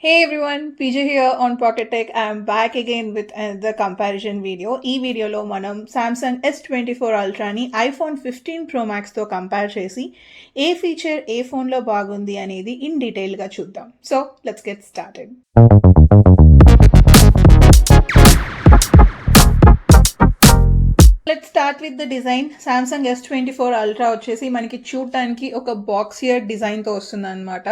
Hey everyone, PJ here on Pocket Tech. I am back again with another comparison video. ఈ వీడియోలో మనం Samsung S24 Ultraని iPhone 15 Pro Maxతో compare చేసి ఏ ఫీచర్ ఏ ఫోన్లో బాగుంది అనేది ఇన్ డీటెయిల్గా చూద్దాం. So let's get started. Let's start with the design. Samsung S24 Ultra వచ్చేసి మనకి చూడటానికి ఒక బాక్సియర్ డిజైన్తో వస్తుంది అనమాట.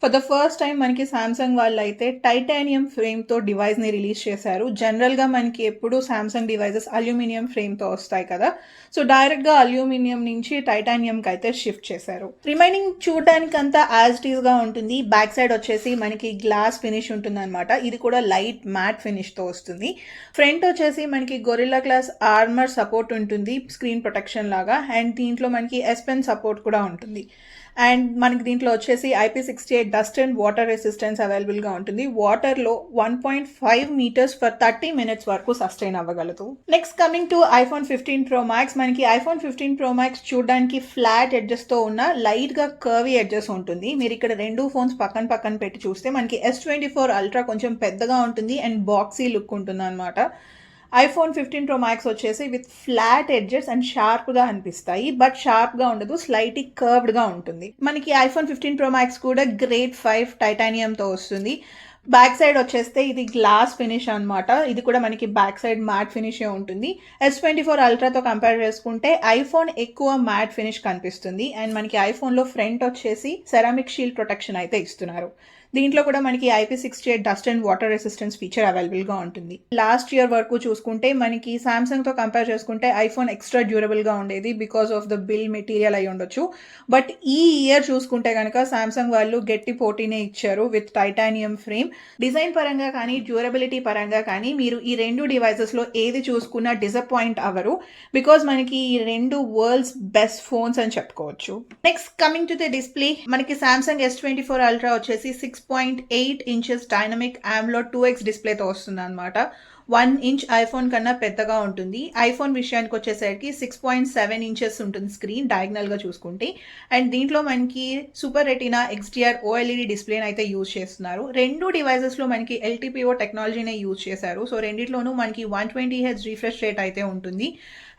ఫర్ ద ఫస్ట్ టైం మనకి సామ్సంగ్ వాళ్ళు అయితే టైటానియం ఫ్రేమ్తో డివైస్ని రిలీజ్ చేశారు. జనరల్గా మనకి ఎప్పుడు సామ్సంగ్ డివైజెస్ అల్యూమినియం ఫ్రేమ్తో వస్తాయి కదా, సో డైరెక్ట్గా అల్యూమినియం నుంచి టైటానియంకి అయితే షిఫ్ట్ చేశారు. రిమైనింగ్ చూడడానికి అంతా యాజ్ ఇట్ ఈస్గా ఉంటుంది. బ్యాక్ సైడ్ వచ్చేసి మనకి గ్లాస్ ఫినిష్ ఉంటుంది అనమాట. ఇది కూడా లైట్ మ్యాట్ ఫినిష్తో వస్తుంది. ఫ్రంట్ వచ్చేసి మనకి గొరిల్లా గ్లాస్ ఆర్మర్ సపోర్ట్ ఉంటుంది, స్క్రీన్ ప్రొటెక్షన్ లాగా. అండ్ దీంట్లో మనకి ఎస్ పెన్ సపోర్ట్ కూడా ఉంటుంది. అండ్ మనకి దీంట్లో వచ్చేసి IP68 dust and water resistance అవైలబుల్గా ఉంటుంది. వాటర్లో 1.5 మీటర్స్ ఫర్ 30 మినిట్స్ వరకు సస్టైన్ అవ్వగలదు. Next coming to iPhone 15 Pro Max. మనకి iPhone 15 Pro Max చూడడానికి ఫ్లాట్ ఎడ్జెస్తో ఉన్న లైట్గా కర్వీ ఎడ్జెస్ ఉంటుంది. మీరు ఇక్కడ రెండు ఫోన్స్ పక్కన పెట్టి చూస్తే మనకి S24 Ultra కొంచెం పెద్దగా ఉంటుంది అండ్ బాక్సీ లుక్ ఉంటుంది అనమాట. iPhone 15 Pro Max వచ్చేసి విత్ ఫ్లాట్ ఎడ్జెస్ అండ్ షార్ప్గా అనిపిస్తాయి, బట్ షార్ప్గా ఉండదు, స్లైట్లీ కర్వ్డ్గా ఉంటుంది. మనకి iPhone 15 Pro Max కూడా గ్రేడ్ 5 టైటానియంతో వస్తుంది. బ్యాక్ సైడ్ వచ్చేస్తే ఇది గ్లాస్ ఫినిష్ అనమాట. ఇది కూడా మనకి బ్యాక్ సైడ్ మ్యాట్ ఫినిషే ఉంటుంది. S24 Ultraతో కంపేర్ చేసుకుంటే ఐఫోన్ ఎక్కువ మ్యాట్ ఫినిష్ కనిపిస్తుంది. అండ్ మనకి ఐఫోన్లో ఫ్రంట్ వచ్చేసి సెరామిక్ షీల్డ్ ప్రొటెక్షన్ అయితే ఇస్తున్నారు. దీంట్లో కూడా మనకి IP68 dust and water resistance feature అవైలబుల్గా ఉంటుంది. లాస్ట్ ఇయర్ వరకు చూసుకుంటే మనకి సామ్సంగ్తో కంపేర్ చేసుకుంటే ఐఫోన్ ఎక్స్ట్రా డ్యూరబుల్గా ఉండేది because of the bill material అయి ఉండొచ్చు. బట్ ఈ ఇయర్ చూసుకుంటే కనుక సామ్సంగ్ వాళ్ళు గట్టి పోటీనే ఇచ్చారు విత్ టైటానియం ఫ్రేమ్. డిజైన్ పరంగా కానీ డ్యూరబిలిటీ పరంగా కానీ మీరు ఈ రెండు డివైజెస్లో ఏది చూసుకున్నా డిసప్పాయింట్ అవ్వరు, బికాస్ మనకి ఈ రెండు వరల్డ్స్ బెస్ట్ ఫోన్స్ అని చెప్పుకోవచ్చు. Next coming to the display, మనకి సామ్సంగ్ S24 Ultra వచ్చేసి 6.8 ఇంచెస్ డైనమిక్ AMOLED 2x డిస్ప్లేతో వస్తుంది అనమాట. 1 ఇంచ్ ఐఫోన్ కన్నా పెద్దగా ఉంటుంది. ఐఫోన్ విషయానికి వచ్చేసరికి 6.7 ఇంచెస్ ఉంటుంది స్క్రీన్ డయాగ్నల్గా చూసుకుంటే. అండ్ దీంట్లో మనకి సూపర్ రెటీనా XDR OLED డిస్ప్లేని అయితే యూజ్ చేస్తున్నారు. రెండు డివైజెస్లో మనకి LTPO టెక్నాలజీనే యూజ్ చేశారు. సో రెండిట్లోనూ మనకి 120Hz రిఫ్రెష్ రేట్ అయితే ఉంటుంది,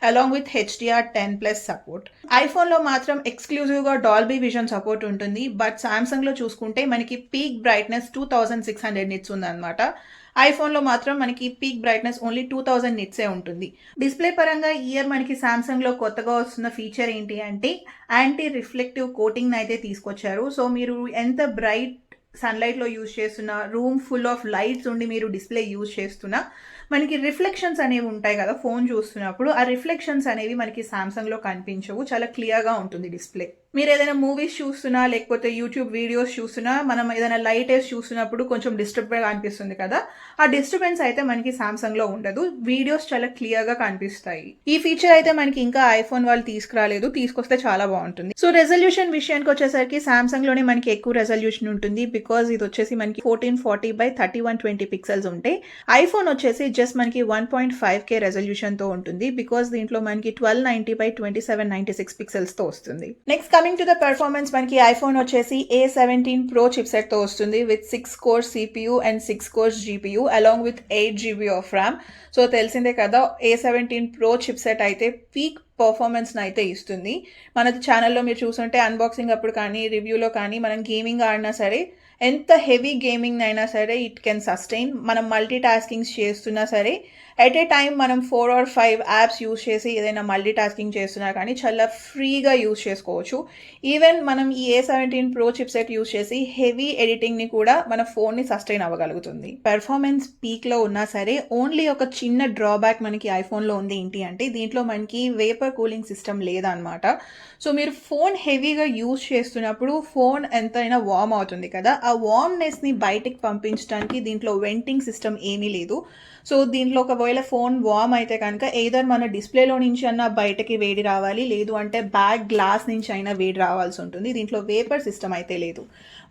అలాంగ్ విత్ HDR10+ సపోర్ట్. ఐఫోన్లో మాత్రం ఎక్స్క్లూజివ్గా డాల్బీ విజన్ సపోర్ట్ ఉంటుంది, బట్ సామ్సంగ్లో చూసుకుంటే మనకి పీక్ బ్రైట్నెస్ 2600 నిట్స్ ఉందన్నమాట. ఐఫోన్లో మాత్రం మనకి పీక్ బ్రైట్నెస్ ఓన్లీ 2000 నిట్సే ఉంటుంది. డిస్ప్లే పరంగా ఈ ఇయర్ మనకి సామ్సంగ్లో కొత్తగా వస్తున్న ఫీచర్ ఏంటి అంటే యాంటీ రిఫ్లెక్టివ్ కోటింగ్ని అయితే తీసుకొచ్చారు. సో మీరు ఎంత బ్రైట్ సన్లైట్లో యూజ్ చేస్తున్నా, రూమ్ ఫుల్ ఆఫ్ లైట్స్ ఉండి మీరు డిస్ప్లే యూజ్ చేస్తున్నా, మనకి రిఫ్లెక్షన్స్ అనేవి ఉంటాయి కదా ఫోన్ చూస్తున్నప్పుడు, ఆ రిఫ్లెక్షన్స్ అనేవి మనకి సామ్సంగ్లో కనిపించవు. చాలా క్లియర్గా ఉంటుంది డిస్ప్లే. మీరు ఏదైనా మూవీస్ చూస్తున్నా లేకపోతే యూట్యూబ్ వీడియోస్ చూస్తున్నా, మనం ఏదైనా లైట్ వేసి చూస్తున్నప్పుడు కొంచెం డిస్టర్బ్గా అనిపిస్తుంది కదా, ఆ డిస్టర్బెన్స్ అయితే మనకి సామ్సంగ్లో ఉండదు. వీడియోస్ చాలా క్లియర్గా కనిపిస్తాయి. ఈ ఫీచర్ అయితే మనకి ఇంకా ఐఫోన్ వాళ్ళు తీసుకురాలేదు, తీసుకొస్తే చాలా బాగుంటుంది. సో రెజల్యూషన్ విషయానికి వచ్చేసరికి సామ్సంగ్లోనే మనకి ఎక్కువ రెజల్యూషన్ ఉంటుంది, బికాజ్ ఇది వచ్చేసి మనకి 1440x3120 పిక్సెల్స్ ఉంటాయి. ఐఫోన్ వచ్చేసి జస్ట్ మనకి 1.5K రెజల్యూషన్తో ఉంటుంది, బికాజ్ దీంట్లో మనకి 1290x2796 పిక్సెల్స్తో వస్తుంది. Next coming to the performance, మనకి ఐఫోన్ వచ్చేసి A17 Pro చిప్సెట్తో వస్తుంది with 6 cores CPU and 6 cores GPU along with 8GB of RAM. So తెలిసిందే కదా, A17 Pro చిప్సెట్ అయితే పీక్ పర్ఫార్మెన్స్ని అయితే ఇస్తుంది. మన ఛానల్లో మీరు చూస్తుంటే అన్బాక్సింగ్ అప్పుడు కానీ రివ్యూలో కానీ మనం గేమింగ్ ఆడినా సరే, ఎంత హెవీ గేమింగ్ అయినా సరే ఇట్ కెన్ సస్టైన్. మనం మల్టీ టాస్కింగ్స్ చేస్తున్నా సరే, ఎట్ ఏ టైం మనం 4 or 5 యాప్స్ యూజ్ చేసి ఏదైనా మల్టీ టాస్కింగ్ చేస్తున్నా కానీ చాలా ఫ్రీగా యూజ్ చేసుకోవచ్చు. ఈవెన్ మనం ఈ A17 Pro చిప్సెట్ యూజ్ చేసి హెవీ ఎడిటింగ్ని కూడా మన ఫోన్ని సస్టైన్ అవ్వగలుగుతుంది. పెర్ఫార్మెన్స్ పీక్లో ఉన్నా సరే ఓన్లీ ఒక చిన్న డ్రాబ్యాక్ మనకి ఐఫోన్లో ఉంది. ఏంటి అంటే దీంట్లో మనకి వేపర్ కూలింగ్ సిస్టమ్ లేదనమాట. సో మీరు ఫోన్ హెవీగా యూజ్ చేస్తున్నప్పుడు ఫోన్ ఎంతైనా వార్మ్ అవుతుంది కదా, ఆ వార్మ్నెస్ని బయటికి పంపించడానికి దీంట్లో వెంటింగ్ సిస్టమ్ ఏమీ లేదు. సో దీంట్లో ఒకవేళ ఫోన్ వార్మ్ అయితే కనుక ఎయిదర్ మన డిస్ప్లేలో నుంచి అన్నా బయటకి వేడి రావాలి, లేదు అంటే బ్యాక్ గ్లాస్ నుంచి అయినా వేడి రావాల్సి ఉంటుంది. దీంట్లో వేపర్ సిస్టమ్ అయితే లేదు.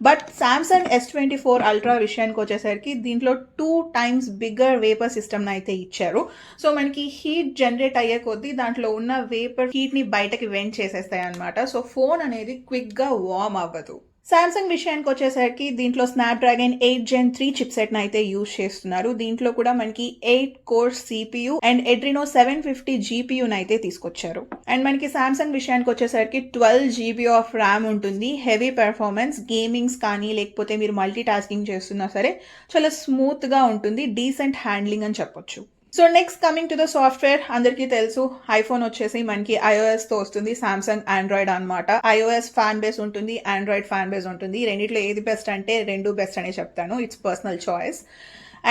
బట్ సామ్సంగ్ S24 Ultra విషయానికి వచ్చేసరికి దీంట్లో 2 times బిగ్గర్ వేపర్ సిస్టమ్ని అయితే ఇచ్చారు. సో మనకి హీట్ జనరేట్ అయ్యే కొద్దీ దాంట్లో ఉన్న వేపర్ హీట్ని బయటకి వెంట్ చేసేస్తాయి అనమాట. సో ఫోన్ అనేది క్విక్గా వార్మ్ అవ్వదు. సామ్సంగ్ విషయానికి వచ్చేసరికి దీంట్లో స్నాప్డ్రాగన్ 8 Gen 3 చిప్సెట్ని అయితే యూజ్ చేస్తున్నారు. దీంట్లో కూడా మనకి 8 కోర్ CPU అండ్ ఎడ్రినో 750 GPUని అయితే తీసుకొచ్చారు. అండ్ మనకి సామ్సంగ్ విషయానికి వచ్చేసరికి 12 GB ఆఫ్ ర్యామ్ ఉంటుంది. హెవీ పెర్ఫార్మెన్స్, గేమింగ్స్ కానీ లేకపోతే మీరు మల్టీ టాస్కింగ్ చేస్తున్నా సరే చాలా స్మూత్గా ఉంటుంది. డీసెంట్ హ్యాండ్లింగ్ అని చెప్పొచ్చు. So next coming to the software, అందరికీ తెలుసు ఐఫోన్ వచ్చేసి మనకి iOS తో వస్తుంది, సామ్సంగ్ ఆండ్రాయిడ్ అనమాట. iOS ఫ్యాన్ బేస్ ఉంటుంది, ఆండ్రాయిడ్ ఫ్యాన్ బేస్ ఉంటుంది. రెండిట్లో ఏది బెస్ట్ అంటే రెండు బెస్ట్ అనే చెప్తాను. It's personal choice.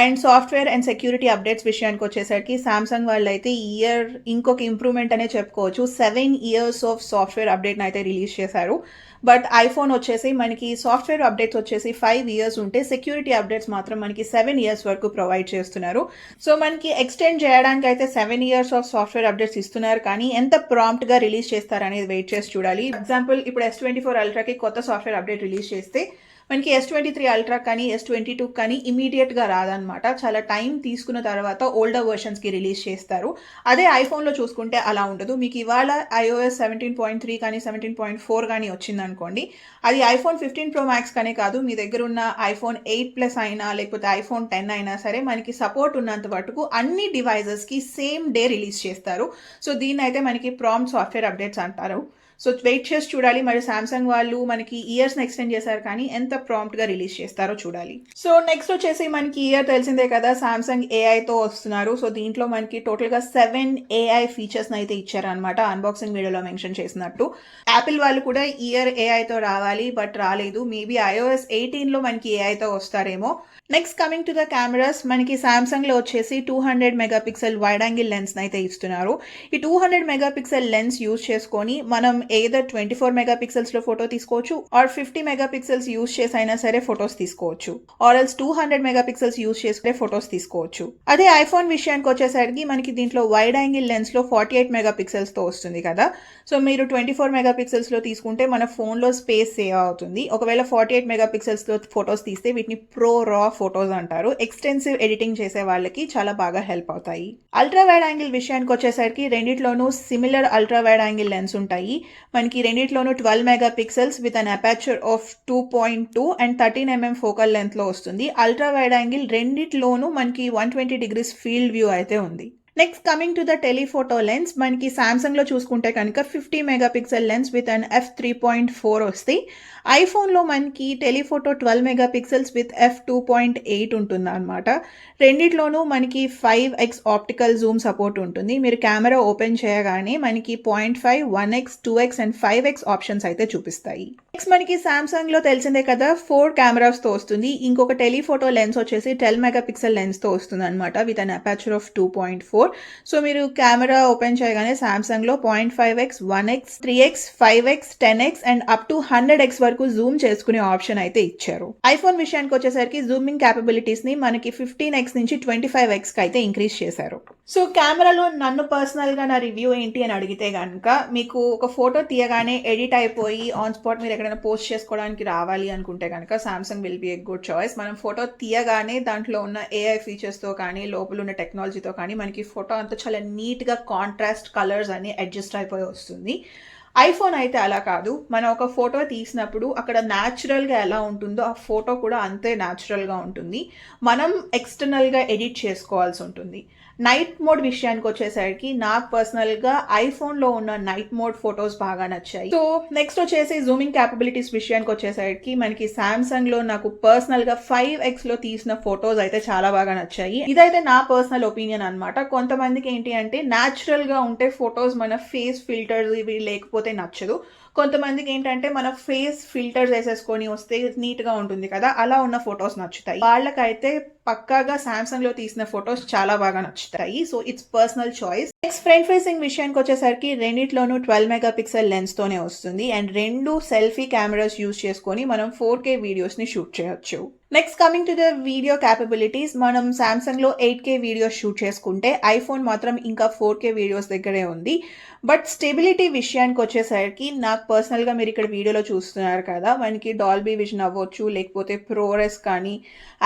And software and security updates విషయానికి వచ్చేసరికి సామ్సంగ్ వాళ్ళు అయితే ఈ ఇయర్ ఇంకొక ఇంప్రూవ్మెంట్ అనే చెప్పుకోవచ్చు. 7 years ఆఫ్ సాఫ్ట్వేర్ అప్డేట్ని అయితే రిలీజ్ చేశారు. బట్ ఐఫోన్ వచ్చేసి మనకి సాఫ్ట్వేర్ అప్డేట్స్ వచ్చేసి 5 years ఉంటే సెక్యూరిటీ అప్డేట్స్ మాత్రం మనకి 7 years వరకు ప్రొవైడ్ చేస్తున్నారు. సో మనకి ఎక్స్టెండ్ చేయడానికి అయితే 7 years ఆఫ్ సాఫ్ట్వేర్ అప్డేట్స్ ఇస్తున్నారు, కానీ ఎంత ప్రాంప్ట్గా రిలీజ్ చేస్తారనేది వెయిట్ చేసి చూడాలి. ఎగ్జాంపుల్, ఇప్పుడు S24 Ultraకి కొత్త సాఫ్ట్వేర్ అప్డేట్ రిలీజ్ చేస్తే మనకి S23 Ultra కానీ S22 కానీ ఇమీడియట్గా రాదనమాట. చాలా టైం తీసుకున్న తర్వాత ఓల్డర్ వర్షన్స్కి రిలీజ్ చేస్తారు. అదే ఐఫోన్లో చూసుకుంటే అలా ఉండదు. మీకు ఇవాళ iOS 17.3 కానీ 17.4 కానీ వచ్చిందనుకోండి, అది iPhone 15 Pro Max కానీ కాదు, మీ దగ్గర ఉన్న iPhone 8 Plus అయినా లేకపోతే iPhone 10 అయినా సరే మనకి సపోర్ట్ ఉన్నంత వరకు అన్ని డివైజెస్కి సేమ్ డే రిలీజ్ చేస్తారు. సో దీన్ని అయితే మనకి ప్రాంప్ట్ సాఫ్ట్వేర్ అప్డేట్స్ అంటారు. సో వెయిట్ చేసి చూడాలి మరి సామ్సంగ్ వాళ్ళు మనకి ఇయర్స్ని ఎక్స్టెండ్ చేశారు, కానీ ఎంత ప్రాంప్ట్గా రిలీజ్ చేస్తారో చూడాలి. సో నెక్స్ట్ వచ్చేసి మనకి ఇయర్ తెలిసిందే కదా, సామ్సంగ్ ఏఐతో వస్తున్నారు. సో దీంట్లో మనకి టోటల్గా 7 AI ఫీచర్స్ని అయితే ఇచ్చారనమాట, అన్బాక్సింగ్ వీడియోలో మెన్షన్ చేసినట్టు. యాపిల్ వాళ్ళు కూడా ఇయర్ ఏఐతో రావాలి, బట్ రాలేదు. మేబీ iOS 18లో మనకి ఏఐతో వస్తారేమో. Next coming to the cameras, మనకి సామ్సంగ్లో వచ్చేసి 200 మెగాపిక్సెల్ వైడ్ యాంగిల్ లెన్స్ అయితే ఇస్తున్నారు. ఈ 200 మెగాపిక్సెల్ లెన్స్ యూజ్ చేసుకొని మనం ఏదర్ 24 మెగాపిక్సెల్స్లో ఫోటో తీసుకోవచ్చు, ఆర్ 50 మెగాపిక్సెల్స్ యూజ్ చేసి అయినా సరే ఫొటోస్ తీసుకోవచ్చు, ఆర్ ఎల్స్ 200 మెగాపిక్సెల్స్ యూజ్ చేసుకునే ఫొటోస్ తీసుకోవచ్చు. అదే ఐఫోన్ విషయానికి వచ్చేసరికి మనకి దీంట్లో వైడ్ యాంగిల్ లెన్స్లో 48 మెగాపిక్సెల్స్తో వస్తుంది కదా. సో మీరు 24 మెగాపిక్సెల్స్లో తీసుకుంటే మన ఫోన్లో స్పేస్ సేవ్ అవుతుంది. ఒకవేళ 48 మెగాపిక్సెల్స్తో ఫొటోస్ తీస్తే వీటిని ప్రో రా ఫొటోస్ అంటారు. ఎక్స్టెన్సివ్ ఎడిటింగ్ చేసే వాళ్ళకి చాలా బాగా హెల్ప్ అవుతాయి. అల్ట్రా వైడ్ యాంగిల్ విషయానికి వచ్చేసరికి రెండిట్లోనూ similar ultra wide angle lens ఉంటాయి. మనకి రెండిట్లోనూ 12 megapixels with an aperture of 2.2 and 13 mm focal లెంత్లో వస్తుంది. అల్ట్రా వైడ్ యాంగిల్ రెండిట్లోనూ మనకి 120 degrees ఫీల్డ్ వ్యూ అయితే ఉంది. Next coming to the telephoto lens, మనకి సామ్సంగ్లో చూసుకుంటే కనుక 50 megapixel lens with an f3.4 వస్తాయి. ఐఫోన్లో మనకి టెలిఫోటో 12 మెగాపిక్సెల్స్ విత్ f2.8 ఉంటుంది అనమాట. రెండిట్లోనూ మనకి 5x ఆప్టికల్ జూమ్ సపోర్ట్ ఉంటుంది. మీరు కెమెరా ఓపెన్ చేయగానే మనకి 0.5, 1x, 2x and 5x options అయితే చూపిస్తాయి. నెక్స్ట్ మనకి సామ్సంగ్లో తెలిసిందే కదా 4 కెమెరాస్తో వస్తుంది. ఇంకొక టెలిఫోటో లెన్స్ వచ్చేసి 12 మెగాపిక్సెల్ లెన్స్తో వస్తుంది అనమాట with an aperture of 2.4. So మీరు కెమెరా ఓపెన్ చేయగానే సామ్సంగ్లో 0.5x, 1x, 3x, 5x, 10x and up to 100x వరకు జూమ్ చేసుకునే ఆప్షన్ అయితే ఇచ్చారు. ఐఫోన్ విషయానికి వచ్చేసరికి జూమింగ్ క్యాపబిలిటీస్ ని మనకి 15x నుంచి 25x కి అయితే ఇంక్రీజ్ చేశారు. సో కెమెరాలో నన్ను పర్సనల్ గా నా రివ్యూ ఏంటి అని అడిగితే కనుక, మీకు ఒక ఫోటో తీయగానే ఎడిట్ అయిపోయి ఆన్ స్పాట్ మీరు ఎక్కడైనా పోస్ట్ చేసుకోవడానికి రావాలి అనుకుంటే కనుక Samsung will be a good choice. మనం ఫోటో తీయగానే దాంట్లో ఉన్న ఏఐ ఫీచర్స్తో కానీ లోపల ఉన్న టెక్నాలజీతో కానీ మనకి ఫోటో అంతా చాలా నీట్గా కాంట్రాస్ట్ కలర్స్ అన్ని అడ్జస్ట్ అయిపోయి వస్తుంది. ఐఫోన్ అయితే అలా కాదు. మనం ఒక ఫోటో తీసినప్పుడు అక్కడ న్యాచురల్గా ఎలా ఉంటుందో ఆ ఫోటో కూడా అంతే న్యాచురల్గా ఉంటుంది. మనం ఎక్స్టర్నల్గా ఎడిట్ చేసుకోవాల్సి ఉంటుంది. నైట్ మోడ్ విషయానికి వచ్చేసరికి నాకు పర్సనల్గా ఐఫోన్లో ఉన్న నైట్ మోడ్ ఫొటోస్ బాగా నచ్చాయి. సో నెక్స్ట్ వచ్చేసి జూమింగ్ క్యాపబిలిటీస్ విషయానికి వచ్చేసరికి మనకి సామ్సంగ్లో నాకు పర్సనల్గా 5xలో తీసిన ఫొటోస్ అయితే చాలా బాగా నచ్చాయి. ఇదైతే నా పర్సనల్ ఒపీనియన్ అనమాట. కొంతమందికి ఏంటి అంటే న్యాచురల్గా ఉంటే ఫొటోస్ మన ఫేస్ ఫిల్టర్స్ ఇవి లేకపోతే నచ్చదు. కొంతమందికి ఏంటంటే మన ఫేస్ ఫిల్టర్స్ వేసేసుకొని వస్తే నీట్గా ఉంటుంది కదా, అలా ఉన్న ఫొటోస్ నచ్చుతాయి. వాళ్ళకైతే పక్కాగా సామ్సంగ్లో తీసిన ఫొటోస్ చాలా బాగా నచ్చుతాయి. So it's personal choice. Next front facing విషయానికి వచ్చేసరికి రెండిట్లోనూ 12 మెగాపిక్సెల్ లెన్స్తోనే వస్తుంది అండ్ రెండు సెల్ఫీ కెమెరాస్ యూజ్ చేసుకొని మనం 4K వీడియోస్ని షూట్ చేయొచ్చు. Next coming to the video capabilities, మనం సామ్సంగ్లో 8K వీడియోస్ షూట్ చేసుకుంటే ఐఫోన్ మాత్రం ఇంకా 4K వీడియోస్ దగ్గరే ఉంది. బట్ స్టెబిలిటీ విషయానికి వచ్చేసరికి నాకు పర్సనల్గా మీరు ఇక్కడ వీడియోలో చూస్తున్నారు కదా, మనకి డాల్బీ విజన్ అవ్వచ్చు, లేకపోతే ప్రోరెస్ కానీ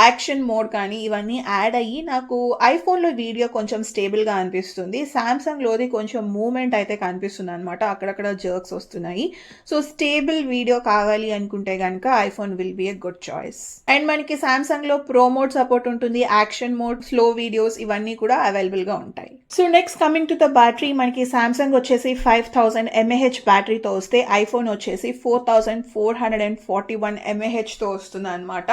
యాక్షన్ మోడ్ కానీ ఇవన్నీ యాడ్ అయ్యి నాకు ఐఫోన్లో వీడియో కొంచెం స్టేబుల్గా అనిపిస్తుంది. సామ్సంగ్ లోది కొంచెం మూవ్మెంట్ అయితే కనిపిస్తుంది అనమాట, అక్కడక్కడ జర్క్స్ వస్తున్నాయి. సో స్టేబుల్ వీడియో కావాలి అనుకుంటే కనుక iPhone will be a good choice. And మనకి సామ్సంగ్ లో ప్రో మోడ్ సపోర్ట్ ఉంటుంది, యాక్షన్ మోడ్, స్లో వీడియోస్ ఇవన్నీ కూడా అవైలబుల్ గా ఉంటాయి. So next coming to the battery, మనకి సామ్సంగ్ వచ్చేసి 5000 mAh బ్యాటరీతో వస్తే ఐఫోన్ వచ్చేసి 4441 mAh తో వస్తుంది అనమాట.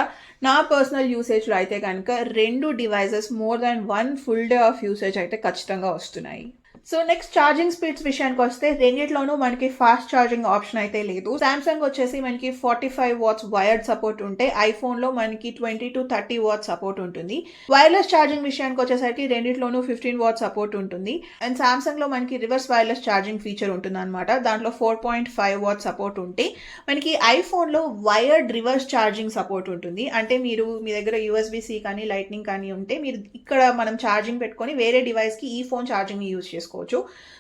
నా పర్సనల్ యూసేజ్లో అయితే కనుక రెండు devices more than 1 full day of usage అయితే ఖచ్చితంగా వస్తున్నాయి. సో నెక్స్ట్ ఛార్జింగ్ స్పీడ్స్ విషయానికి వస్తే రెండిట్లోనూ మనకి ఫాస్ట్ ఛార్జింగ్ ఆప్షన్ అయితే లేదు. సామ్సంగ్ వచ్చేసి మనకి 45 వాట్స్ వైర్డ్ సపోర్ట్ ఉంటే ఐఫోన్ లో మనకి 20 to 30 వాట్స్ సపోర్ట్ ఉంటుంది. వైర్లెస్ ఛార్జింగ్ విషయానికి వచ్చేసరికి రెండిట్లోనూ 15 వాట్స్ సపోర్ట్ ఉంటుంది. అండ్ సామ్సంగ్ లో మనకి రివర్స్ వైర్లెస్ ఛార్జింగ్ ఫీచర్ ఉంటుంది అనమాట, దాంట్లో 4.5 వాట్స్ సపోర్ట్ ఉంటే మనకి ఐఫోన్ లో వైర్డ్ రివర్స్ ఛార్జింగ్ సపోర్ట్ ఉంటుంది. అంటే మీరు మీ దగ్గర USB-C కానీ లైట్నింగ్ కానీ ఉంటే మీరు ఇక్కడ మనం ఛార్జింగ్ పెట్టుకొని వేరే డివైస్ కి ఈ ఫోన్ ఛార్జింగ్ యూజ్ చేసుకోవచ్చు.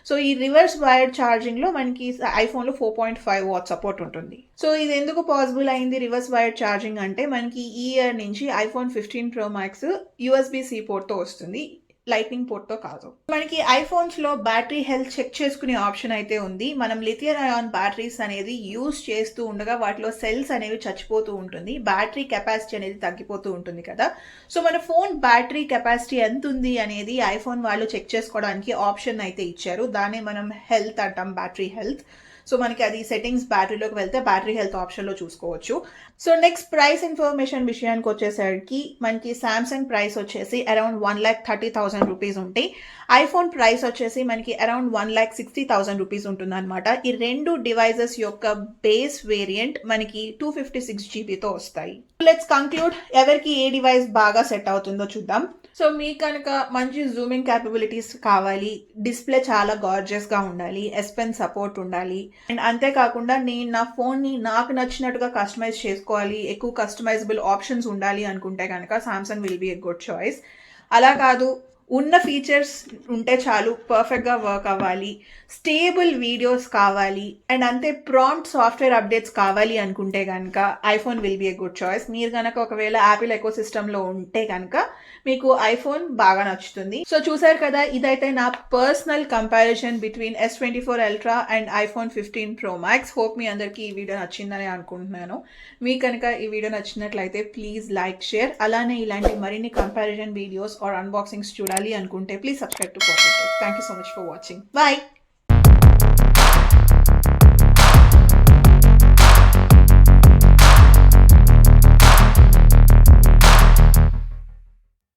సో ఈ రివర్స్ వైర్డ్ ఛార్జింగ్ లో మనకి ఐఫోన్ లో 4.5 వాట్ సపోర్ట్ ఉంటుంది. సో ఇది ఎందుకు పాసిబుల్ అయింది రివర్స్ వైర్డ్ ఛార్జింగ్ అంటే, మనకి ఈ ఇయర్ నుంచి iPhone 15 Pro Max USB-C port తో వస్తుంది, లైట్నింగ్ పోర్ట్ తో కాదు. మనకి ఐఫోన్స్ లో బ్యాటరీ హెల్త్ చెక్ చేసుకునే ఆప్షన్ అయితే ఉంది. మనం లిథియం అయాన్ బ్యాటరీస్ అనేది యూజ్ చేస్తూ ఉండగా వాటిలో సెల్స్ అనేవి చచ్చిపోతూ ఉంటుంది, బ్యాటరీ కెపాసిటీ అనేది తగ్గిపోతూ ఉంటుంది కదా. సో మన ఫోన్ బ్యాటరీ కెపాసిటీ ఎంత ఉంది అనేది ఐఫోన్ వాళ్ళు చెక్ చేసుకోవడానికి ఆప్షన్ అయితే ఇచ్చారు, దాన్ని మనం హెల్త్ అంటాం, బ్యాటరీ హెల్త్. సో మనకి అది సెట్టింగ్స్ బ్యాటరీలోకి వెళ్తే బ్యాటరీ హెల్త్ ఆప్షన్లో చూసుకోవచ్చు. సో నెక్స్ట్ ప్రైస్ ఇన్ఫర్మేషన్ విషయానికి వచ్చేసరికి మనకి సామ్సంగ్ ప్రైస్ వచ్చేసి అరౌండ్ 1,30,000 రూపీస్ ఉంటాయి. ఐఫోన్ ప్రైస్ వచ్చేసి మనకి అరౌండ్ 1,60,000 రూపీస్ ఉంటుంది అనమాట. ఈ రెండు డివైజెస్ యొక్క బేస్ వేరియంట్ మనకి 256 GBతో వస్తాయి. లెట్స్ కంక్లూడ్, ఎవరికి ఏ డివైస్ బాగా సెట్ అవుతుందో చూద్దాం. సో మీకు కనుక మంచి జూమింగ్ క్యాపబిలిటీస్ కావాలి, డిస్ప్లే చాలా గార్జియస్ గా ఉండాలి, S Pen సపోర్ట్ ఉండాలి, అండ్ అంతేకాకుండా నేను నా ఫోన్ ని నాకు నచ్చినట్టుగా కస్టమైజ్ చేసుకోవాలి, ఎక్కువ కస్టమైజబుల్ ఆప్షన్స్ ఉండాలి అనుకుంటే కనుక Samsung will be a good choice. అలా కాదు, ఉన్న ఫీచర్స్ ఉంటే చాలు, పర్ఫెక్ట్గా వర్క్ అవ్వాలి, స్టేబుల్ వీడియోస్ కావాలి, అండ్ అంతే ప్రాంప్ట్ సాఫ్ట్వేర్ అప్డేట్స్ కావాలి అనుకుంటే కనుక iPhone will be a good choice. మీరు కనుక ఒకవేళ యాపిల్ ఎకో సిస్టంలో ఉంటే కనుక మీకు ఐఫోన్ బాగా నచ్చుతుంది. సో చూసారు కదా, ఇదైతే నా personal comparison between S24 Ultra and iPhone 15 Pro Max. Hope మీ అందరికీ ఈ వీడియో నచ్చిందని అనుకుంటున్నాను. మీకు కనుక ఈ వీడియో నచ్చినట్లయితే ప్లీజ్ లైక్, షేర్. అలానే ఇలాంటి మరిన్ని కంపారిజన్ వీడియోస్ ఆర్ అన్బాక్సింగ్స్ చూడాలి అనుకుంటే please subscribe to Perfect Tech. Thank you so much for watching. Bye.